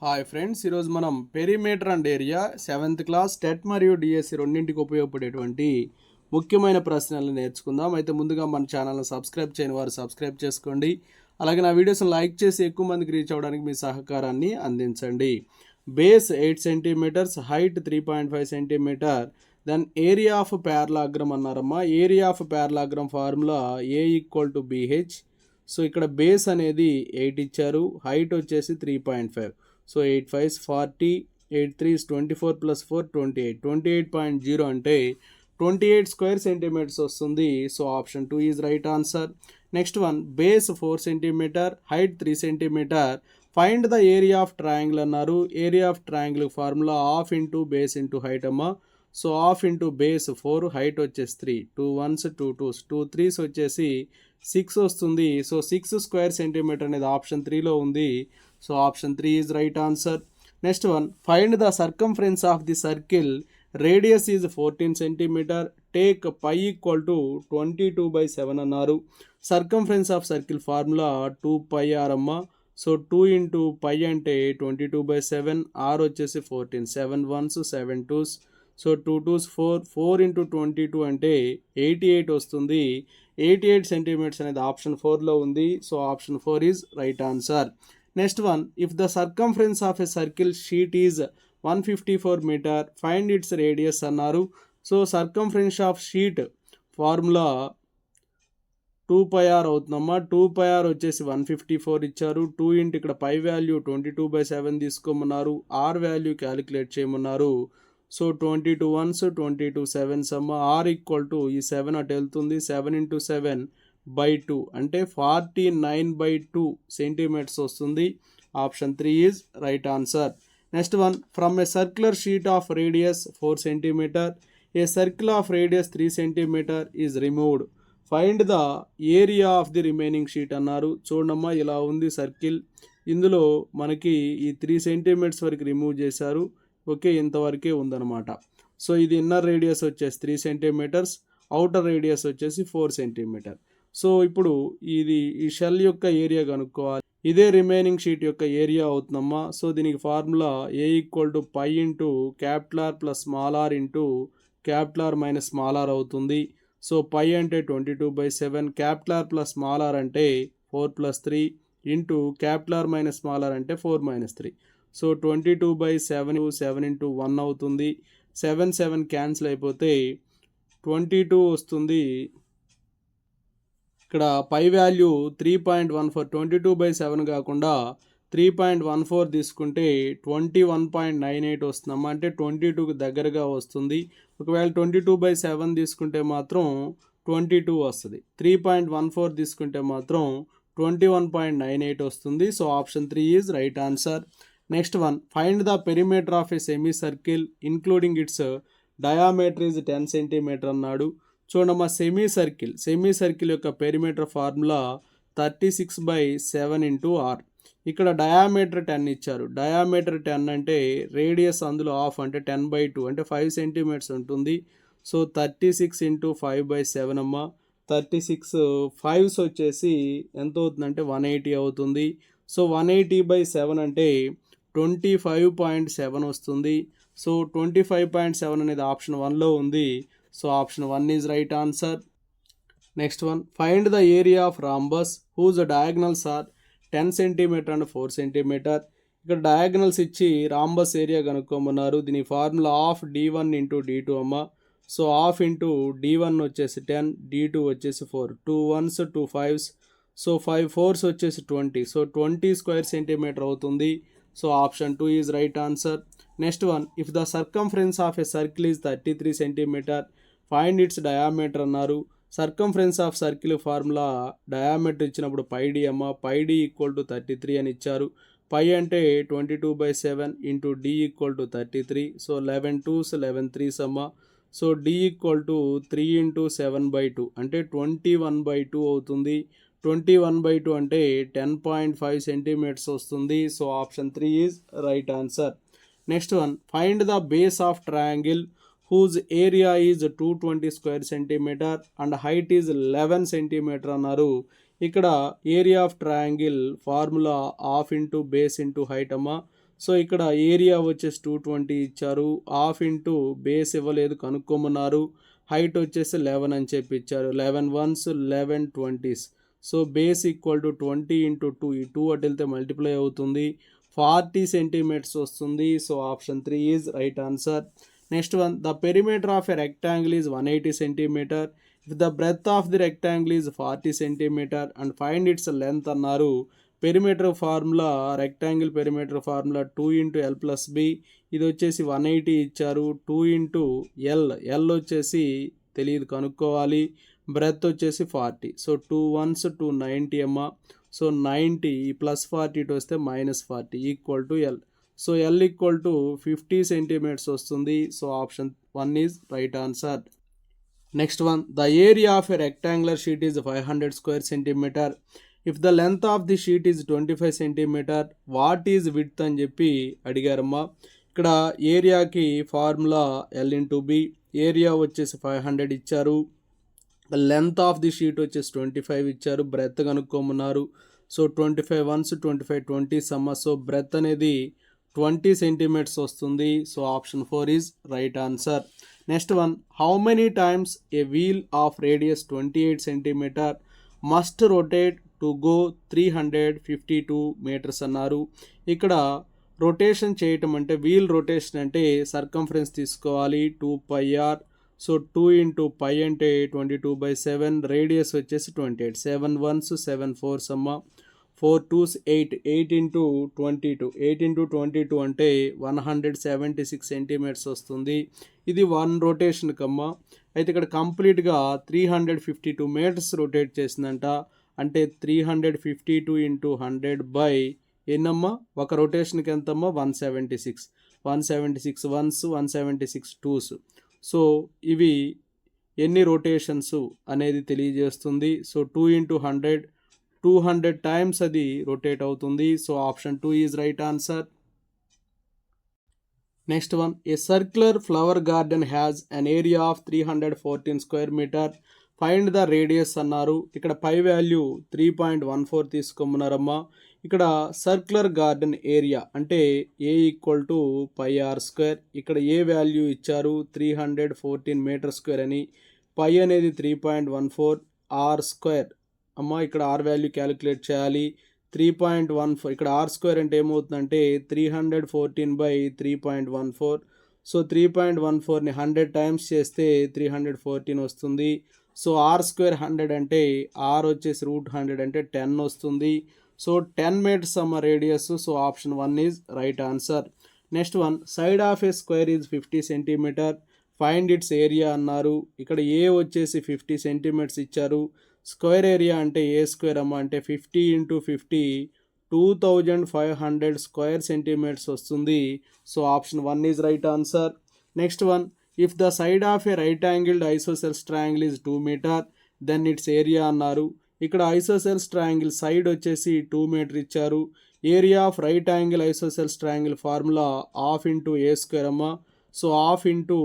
Hi friends, ఈరోజు మనం perimeter and area 7th class TET మరియు డిఎస్సి రెండింటికి ఉపయోగపడేటువంటి ముఖ్యమైన ప్రశ్నలు నేర్చుకుందాం. అయితే ముందుగా మన ఛానల్ని సబ్స్క్రైబ్ చేయని వారు సబ్స్క్రైబ్ చేసుకోండి. అలాగే నా వీడియోస్ని లైక్ చేసి ఎక్కువ మందికి రీచ్ అవ్వడానికి మీ సహకారాన్ని అందించండి. Base 8 centimeters, height 3.5 centimeter, then area of parallelogram అన్నారమ్మా. Area of parallelogram formula A = BH. So ఇక్కడ బేస్ అనేది 8 ఇచ్చారు, హైట్ వచ్చేసి 3.5. సో 8 5 40, 8 3 24 + 4 28. 28.0 అంటే 28 స్క్వేర్ సెంటీమీటర్స్ వస్తుంది. So option 2 is right answer. Next one, base 4 centimeter, height 3 centimeter, find the area of triangle అన్నారు. Area of triangle formula ½ into base into height అమ్మా. So ½ into base 4, height వచ్చేసి 3, 2 1s 2 2s 2 3s వచ్చేసి 6 వస్తుంది. So 6 square centimeter అనేది option 3లో ఉంది. So option 3 is right answer. Next one, find the circumference of the circle, radius is 14 centimeter, take pi = 22/7 అన్నారు. Circumference of circle formula 2πr అమ్మా. So 2 into pi అంటే 22/7, r వచ్చేసి 14, 7 1s 7 2s, so 2 2s 4, 4 into 22 అంటే 88 వస్తుంది. 88 centimetres అనేది option 4లో ఉంది. So option 4 is right answer. Next one, if the circumference of a circle sheet is 154 meter, find its radius అన్నారు. So circumference of sheet formula 2πr అవుతుందమ్మా. 2πr వచ్చేసి 154 ఇచ్చారు. 2 into ఇక్కడ పై వాల్యూ 22/7 తీసుకోమన్నారు. r value calculate చేయమన్నారు. So 22 1s 22 7s అమ్మా. r = ఈ 7 అటు వెళ్తుంది, 7 ఇంటూ 7/2 అంటే 49/2 సెంటీమీటర్స్ వస్తుంది. Option 3 is right answer. Next one, from a circular sheet of radius 4 centimetre, a circle of radius 3 centimetre is removed, find the area of the remaining sheet అన్నారు. చూడమ్మా, ఇలా ఉంది సర్కిల్. ఇందులో మనకి ఈ 3 సెంటీమీటర్స్ వరకు రిమూవ్ చేశారు. ఓకే, ఇంతవరకే ఉందన్నమాట. సో ఇది ఇన్నర్ రేడియస్ వచ్చేసి 3 సెంటీమీటర్స్, అవుటర్ రేడియస్ వచ్చేసి 4 సెంటీమీటర్. సో ఇప్పుడు ఇది ఈ షెల్ యొక్క ఏరియా కనుక్కోవాలి. ఇదే రిమైనింగ్ షీట్ యొక్క ఏరియా అవుతుందమ్మా. సో దీనికి formula A = π into capital R + small r into capital R - small r అవుతుంది. సో పై అంటే 22/7, క్యాపిటల్ R + స్మాల్ r అంటే 4 + 3 into capital R - small r అంటే 4 - 3. సో 22/7, 7 ఇంటూ 1 అవుతుంది. 7 7 క్యాన్సిల్ అయిపోతే 22 వస్తుంది. ఇక్కడ పై వాల్యూ 3.14, 22/7 కాకుండా 3.14 తీసుకుంటే 21.98 వస్తుందమ్మా. అంటే 22కి దగ్గరగా వస్తుంది. ఒకవేళ 22/7 తీసుకుంటే మాత్రం 22 వస్తుంది. 3.14 తీసుకుంటే మాత్రం 21.98 వస్తుంది. So option 3 is right answer. Next one, find the perimeter of a semi circle including its diameter is 10 centimetre అన్నాడు. చూడమ్మా, సెమీ సర్కిల్ యొక్క పెరిమీటర్ ఫార్ములా 36/7 ఇంటూ r. ఇక్కడ డయామీటర్ 10 ఇచ్చారు. డయామీటర్ 10 అంటే రేడియస్ అందులో హాఫ్ అంటే 10/2 అంటే 5 సెంటీమీటర్స్ ఉంటుంది. సో 36 ఇంటూ 5/7 అమ్మా. 36 5s వచ్చేసి ఎంత అవుతుందంటే 180 అవుతుంది. సో 180/7 అంటే 25.7 వస్తుంది. సో 25.7 అనేది ఆప్షన్ 1లో ఉంది. So option 1 is right answer. Next one, find the area of rhombus whose diagonals are 10 centimetre and 4 centimetre. ఇక్కడ డయాగ్నల్స్ ఇచ్చి రాంబస్ ఏరియా కనుక్కోమన్నారు. దీని ఫార్ములా ½ d1 ఇంటూ d2 అమ్మ. సో ½ ఇంటూ d1 వచ్చేసి 10, d2 వచ్చేసి 4, 2 1s 2 5s, సో 5 4s వచ్చేసి 20. So 20 square centimeter అవుతుంది. So option 2 is right answer. Next one, if the circumference of a circle is 33 centimeter, find its diameter అన్నారు. Circumference of circle formula diameter ఇచ్చినప్పుడు πd అమ్మ. πd = 33 అని ఇచ్చారు. పై అంటే 22/7 into d = 33. So 11 2s 11 3s అమ్మ. So d = 3 into 7/2 అంటే 21/2 అవుతుంది. 21/2 అంటే 10.5 సెంటీమీటర్స్ వస్తుంది. So option 3 is right answer. Next one, find the base of triangle whose area is 220 square centimeter and height is 11 centimeter అన్నారు. ఇక్కడ area of triangle formula ½ into base into height అమ్మా. So ఇక్కడ area వచ్చేసి 220 ఇచ్చారు. Half into base ఇవ్వలేదు, కనుక్కోమన్నారు. Height వచ్చేసి 11 అని చెప్పి ఇచ్చారు. 11 once 11 20s. So base equal to 20 into 2, ఈ 2 అటు వెళ్తే మల్టిప్లై అవుతుంది, 40 సెంటీమీటర్స్ వస్తుంది. So option 3 is right answer. Next one, the perimeter of a rectangle is 180 centimeter. If the breadth of the rectangle is 40 centimeter and find its length అన్నారు. Perimeter formula, rectangle perimeter formula 2 into L plus B. ఇది వచ్చేసి 180 ఇచ్చారు. 2 into L వచ్చేసి తెలియదు, కనుక్కోవాలి. Breath వచ్చేసి 40. So 2 1s 290 అమ్మ. So 90 plus 40 ఇటు వస్తే -40 equal to L. So L equal to 50 centimeters వస్తుంది. So option 1 is right answer. Next one, the area of a rectangular sheet is 500 square centimeter. If the length of the sheet is 25 centimeter, what is width అని చెప్పి అడిగారమ్మా. ఇక్కడ ఏరియాకి formula L into B. Area వచ్చేసి 500 ఇచ్చారు. Length of the sheet వచ్చేసి 25 ఇచ్చారు. Breath కనుక్కోమన్నారు. So 25 once 25 20s అమ్మ. సో బ్రెత్ అనేది 20 సెంటీమీటర్స్ వస్తుంది. So option 4 is right answer. Next one, how many times a wheel of radius 28 centimetre must rotate to go 352 metres అన్నారు. ఇక్కడ rotation చేయటం అంటే, wheel rotation అంటే సర్కంఫరెన్స్ తీసుకోవాలి 2πr. So 2 into pi అంటే 22/7, radius వచ్చేసి 28. 7 1s 7 4s అమ్మ. 4 2s 8, 8 into 22, 8 into 22 అంటే 176 సెంటీమీటర్స్ వస్తుంది. ఇది 1 రొటేషన్ కమ్మ. అయితే ఇక్కడ కంప్లీట్గా 352 మీటర్స్ రొటేట్ చేసిందంట. అంటే 352 ఇంటూ 100 బై ఎన్నమ్మా, ఒక రొటేషన్కి ఎంతమ్మా 176. 176 1s 176 2s. సో ఇవి ఎన్ని రొటేషన్స్ అనేది తెలియజేస్తుంది. సో 2 ఇంటూ 100, 200 టైమ్స్ అది రొటేట్ అవుతుంది. So option 2 is right answer. Next one, a circular flower garden has an area of 314 square metre. Find the radius అన్నారు. ఇక్కడ పై వాల్యూ 3.14 తీసుకోమన్నారమ్మా. ఇక్కడ సర్క్యులర్ గార్డెన్ ఏరియా అంటే ఏ ఈక్వల్ టు πr². ఇక్కడ ఏ value ఇచ్చారు 314 metre square అని. పై అనేది 3.14, r² అమ్మా. ఇక్కడ r వాల్యూ క్యాలిక్యులేట్ చేయాలి. 3.14, ఇక్కడ r² అంటే ఏమవుతుందంటే 314/3.14. సో 3.14ని 100 టైమ్స్ చేస్తే 314 వస్తుంది. సో r² 100 అంటే r వచ్చేసి √100 అంటే 10 వస్తుంది. సో 10 మీటర్స్ అమ్మ radius. So option 1 is right answer. Next one, side of a square is 50 centimetre. Find its area అన్నారు. ఇక్కడ ఏ వచ్చేసి 50 సెంటీమీటర్స్ ఇచ్చారు. స్క్వేర్ ఏరియా అంటే a² అమ్మ. అంటే 50 ఇంటూ 50 2500 స్క్వేర్ సెంటీమీటర్స్ వస్తుంది. So option 1 is right answer. Next one, if the side of a right angled isosceles triangle is 2 metre then its area అన్నారు. ఇక్కడ ఐసోసెల్స్ ట్రయాంగిల్ సైడ్ వచ్చేసి 2 మీటర్ ఇచ్చారు. Area of right angle isosceles triangle formula half into a² అమ్మ. So half into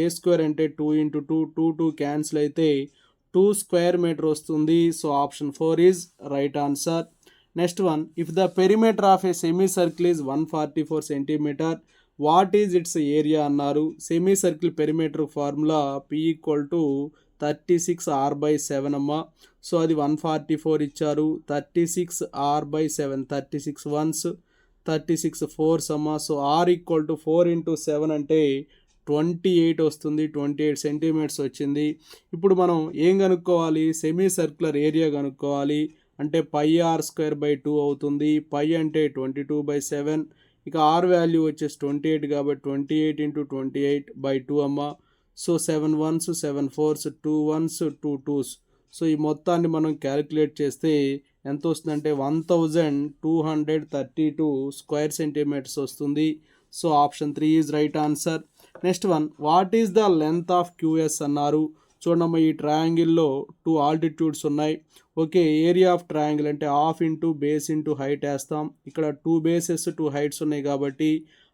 a² అంటే 2 into 2, 2 2 cancel అయితే 2 square meter వస్తుంది. So option 4 is right answer. Next one, if the perimeter of a semi circle is 144 centimeter, what is its area అన్నారు. Semi circle perimeter formula p equal to 36r/7 అమ్మ. So అది 144 ఇచ్చారు. 36r/7, 36 1s 36 4s అమ్మ. So r equal to 4 into 7 అంటే 28 వస్తుంది. 28 centimetres వచ్చింది. ఇప్పుడు మనం ఏం కనుక్కోవాలి, సెమీ సర్క్యులర్ ఏరియా కనుక్కోవాలి. అంటే πr²/2 అవుతుంది. పై అంటే 22/7. ఇక r వాల్యూ వచ్చేసి 28 కాబట్టి 28 ఇంటూ 28/2 అమ్మ. So 7 1s 7 4s 2 1s 2 2s. So ఈ మొత్తాన్ని మనం క్యాలిక్యులేట్ చేస్తే ఎంత వస్తుందంటే 1232 స్క్వేర్ సెంటీమీటర్స్ వస్తుంది. So option 3 is right answer. Next one, what is the length of QS అన్నారు. చూడమ్మా, ఈ ట్రయాంగిల్లో 2 ఆల్టిట్యూడ్స్ ఉన్నాయి. ఓకే, ఏరియా ఆఫ్ ట్రయాంగిల్ అంటే half into base into height వేస్తాం. ఇక్కడ 2 బేసెస్ 2 హైట్స్ ఉన్నాయి కాబట్టి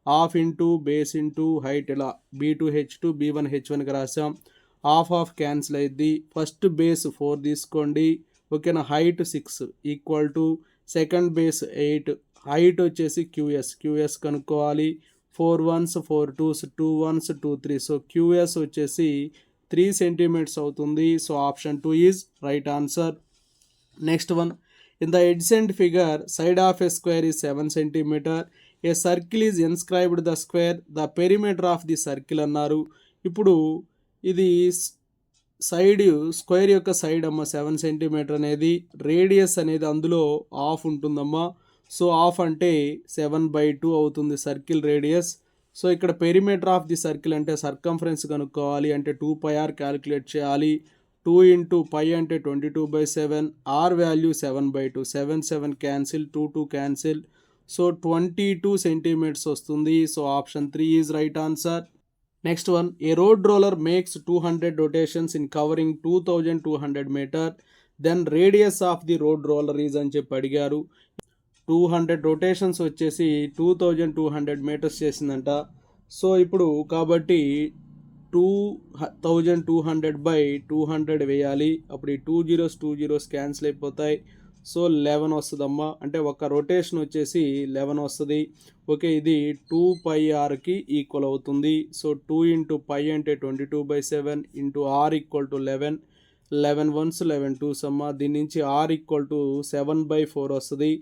half into base into height ఇలా B2H2 B1H1కి రాసాం. హాఫ్ క్యాన్సిల్ అయ్యిద్ది. ఫస్ట్ బేస్ 4 తీసుకోండి. ఓకేనా, height 6 equal to second base 8, height వచ్చేసి క్యూఎస్ కనుక్కోవాలి. 4 1s 4 2s 2 1s 2 3. So QS వచ్చేసి 3 సెంటీమీటర్స్ అవుతుంది. So option 2 is right answer. Next one, in the adjacent figure side of a square is 7 centimeter. A circle is inscribed the square, the perimeter of the circle అన్నారు. ఇప్పుడు ఇది side square యొక్క side అమ్మ 7 centimetre అనేది, radius అనేది అందులో half ఉంటుందమ్మా. So half అంటే 7/2 అవుతుంది సర్కిల్ రేడియస్. సో ఇక్కడ పెరిమీటర్ ఆఫ్ ది సర్కిల్ అంటే సర్కంఫరెన్స్ కనుక్కోవాలి అంటే 2πr క్యాలిక్యులేట్ చేయాలి. 2 into π అంటే 22/7, R value 7/2, 7 7 cancel, 2 2 cancel. So 22 centimeters వస్తుంది. So option 3 is right answer. Next one, a road roller makes 200 rotations in covering 2200 meter, then radius of the road roller is అని చెప్పి అడిగారు. 200 rotations వచ్చేసి 2200 metres చేసిందంట. So ఇప్పుడు కాబట్టి 2200/200 వేయాలి. అప్పుడు ఈ 2 zeros క్యాన్సిల్ అయిపోతాయి. సో 11 వస్తుందమ్మా. అంటే ఒక రొటేషన్ వచ్చేసి 11 వస్తుంది. ఓకే, ఇది 2πrకి ఈక్వల్ అవుతుంది. సో 2 into π అంటే 22/7 into r equal to 11. 11 1s 11 2s అమ్మా. దీని నుంచి r ఈక్వల్ టు 7/4 వస్తుంది.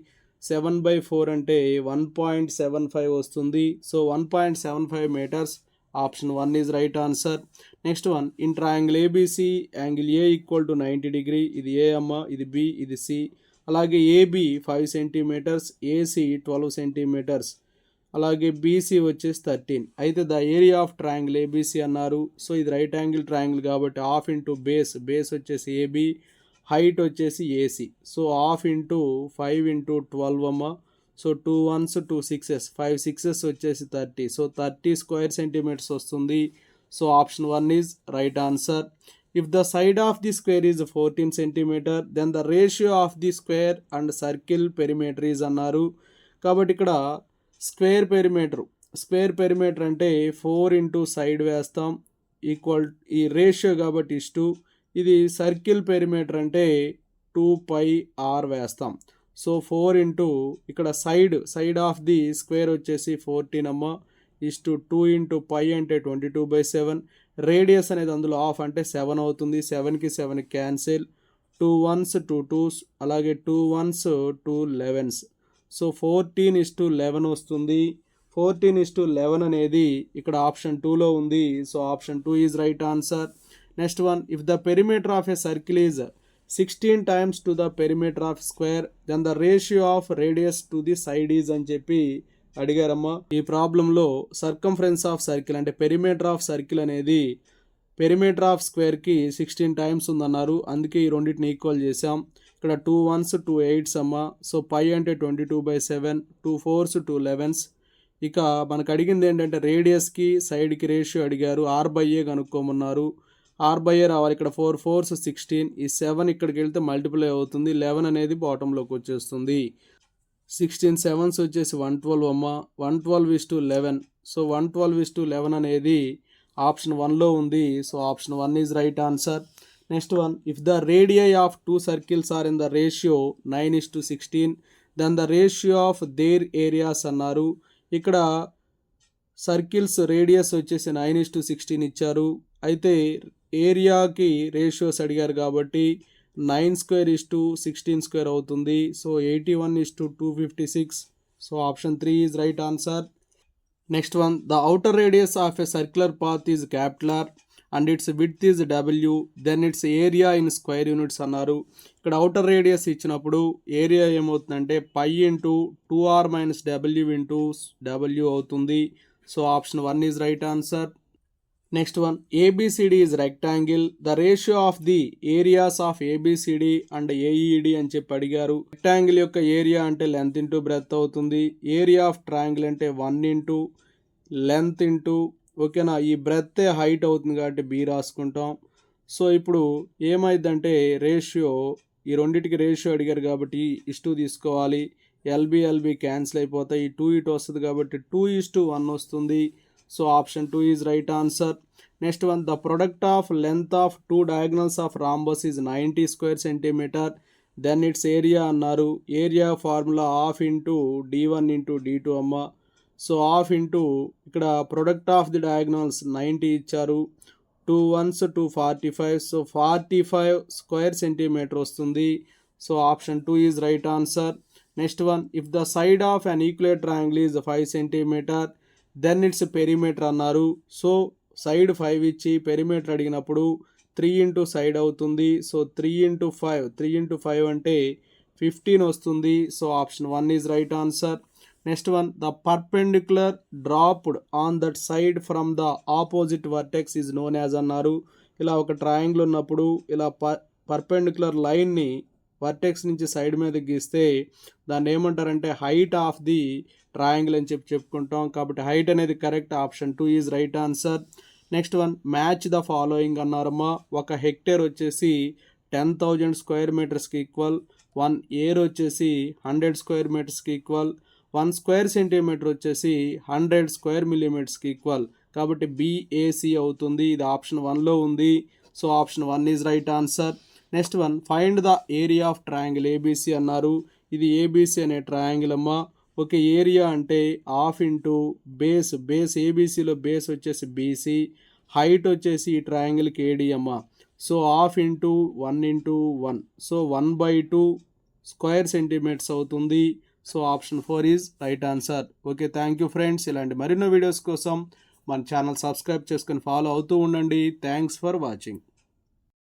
7/4 అంటే 1.75 వస్తుంది. So 1.75 metres. Option 1 is right answer. Next one, in triangle ABC angle A equal to 90 degree. ఇది ఏ అమ్మ, ఇది బి, ఇది సి. అలాగే ఏబి 5 సెంటీమీటర్స్, ఏసి 12 సెంటీమీటర్స్, అలాగే బీసీ వచ్చేసి 13. అయితే the area of triangle ABC అన్నారు. సో ఇది రైట్ యాంగిల్ ట్రయాంగిల్ కాబట్టి హాఫ్ ఇంటూ బేస్ వచ్చేసి ఏబి, హైట్ వచ్చేసి AC. So half into 5 into 12 అమ్మ. సో 2 1s 2 6s, 5 6s వచ్చేసి 30. సో 30 స్క్వేర్ సెంటీమీటర్స్ వస్తుంది. So option 1 is right answer. If the side of the square is 14 centimetre, then the ratio of the square and circle perimeter is అన్నారు. కాబట్టి ఇక్కడ square perimeter అంటే 4 into side వేస్తాం equal, ఈ ratio కాబట్టి is to. ఇది circle perimeter అంటే 2πr వేస్తాం. సో 4 into ఇక్కడ సైడ్ ఆఫ్ ది స్క్వేర్ వచ్చేసి 14 అమ్మ, ఇస్టు 2 into π అంటే 22/7. రేడియస్ అనేది అందులో హాఫ్ అంటే 7 అవుతుంది. 7కి 7 క్యాన్సిల్, 2 1s 2 2s, అలాగే 2 1s 2 11s. సో 14:11 వస్తుంది. 14:11 అనేది ఇక్కడ ఆప్షన్ 2లో ఉంది. So option 2 is right answer. Next one, if the perimeter of a circle is 16 times to the perimeter of square, then the ratio of radius to the side is అని చెప్పి అడిగారమ్మా. ఈ ప్రాబ్లంలో circumference of circle అంటే perimeter of circle అనేది perimeter of స్క్వేర్కి 16 times ఉందన్నారు. అందుకే ఈ రెండింటిని ఈక్వల్ చేసాం. ఇక్కడ 2 1s 2 8s అమ్మా. సో π అంటే 22/7, 2 4s 2 11s. ఇక మనకు అడిగింది ఏంటంటే రేడియస్కి సైడ్కి రేషియో అడిగారు. r/a కనుక్కోమన్నారు. r/a రావాలి. ఇక్కడ 4 4s 16, ఈ 7 ఇక్కడికి వెళ్తే మల్టిప్లై అవుతుంది. 11 అనేది బాటంలోకి వచ్చేస్తుంది. 16 7s వచ్చేసి 112 అమ్మ. 112:11. సో 112:11 అనేది ఆప్షన్ 1లో ఉంది. So option 1 is right answer. Next one, if the radii of 2 circles are in the ratio 9:16, then the ratio of their areas అన్నారు. ఇక్కడ సర్కిల్స్ రేడియస్ వచ్చేసి 9:16 ఇచ్చారు. అయితే ఏరియాకి రేషియోస్ అడిగారు కాబట్టి 9² 16² అవుతుంది. So 81:256. So option 3 is right answer. Next one, the outer radius of a circular path is capital and its width is w, then its area in square units అన్నారు. ఇక్కడ outer radius ఇచ్చినప్పుడు area ఏమవుతుందంటే π into 2r - w into w అవుతుంది. So option 1 is right answer. Next one, ABCD is rectangle, the ratio of the areas of ABCD and AED అని చెప్పి అడిగారు. Rectangle యొక్క area అంటే లెంత్ ఇంటూ బ్రెత్ అవుతుంది. Area of triangle అంటే 1 into length into, ఓకేనా, ఈ బ్రెత్ హైట్ అవుతుంది కాబట్టి B రాసుకుంటాం. సో ఇప్పుడు ఏమైందంటే రేషియో, ఈ రెండింటికి రేషియో అడిగారు కాబట్టి ఇస్టు తీసుకోవాలి. LB క్యాన్సిల్ అయిపోతాయి. ఈ 2 ఇటు వస్తుంది కాబట్టి 2:1 వస్తుంది. So option 2 is right answer. Next one, the product of length of 2 diagonals of rhombus is 90 square centimeter, దెన్ ఇట్స్ ఏరియా అన్నారు. Area formula half into d1 into d2 అమ్మ. సో హాఫ్ ఇంటూ ఇక్కడ ప్రొడక్ట్ ఆఫ్ ది డయాగ్నల్స్ 90 ఇచ్చారు, 2 1s 2 45, so 45 square centimeter వస్తుంది. So option 2 is right answer. Next one, if the side of an equal triangle is 5 centimetre then its perimeter అన్నారు. So side 5 ఇచ్చి perimeter అడిగినప్పుడు 3 into side అవుతుంది. So 3 into 5, 3 into 5 అంటే 15 వస్తుంది. So option 1 is right answer. Next one, the perpendicular dropped on that side from the opposite vertex is known as అన్నారు. ఇలా ఒక triangle ఉన్నప్పుడు ఇలా పర్పెండిక్యులర్ లైన్ని వర్టెక్స్ నుంచి సైడ్ మీద గీస్తే దాన్ని ఏమంటారంటే హైట్ ఆఫ్ ది ట్రయాంగిల్ అని చెప్పుకుంటాం. కాబట్టి హైట్ అనేది correct, option 2 is right answer. Next one, match the following అన్నారమ్మా. ఒక హెక్టేర్ వచ్చేసి 10,000 స్క్వేర్ మీటర్స్కి ఈక్వల్, 1 ఏర్ వచ్చేసి 100 స్క్వేర్ మీటర్స్కి ఈక్వల్, 1 స్క్వేర్ సెంటీమీటర్ వచ్చేసి 100 స్క్వేర్ మిల్లీమీటర్స్కి ఈక్వల్. కాబట్టి BAC అవుతుంది. ఇది ఆప్షన్ 1లో ఉంది. So option 1 is right answer. Next one, find the area of triangle ABC అన్నారు. ఇది ABC అనే ట్రయాంగిల్ అమ్మా. ఓకే, ఏరియా అంటే హాఫ్ ఇంటూ బేస్ ABCలో బేస్ వచ్చేసి BC, హైట్ వచ్చేసి ఈ ట్రయాంగిల్కి AD అమ్మ. So half into 1 into 1, so 1/2 square centimetres అవుతుంది. So option 4 is right answer. Okay, thank you friends. ఇలాంటి మరిన్నో వీడియోస్ కోసం మన ఛానల్ సబ్స్క్రైబ్ చేసుకొని ఫాలో అవుతూ ఉండండి. Thanks for watching.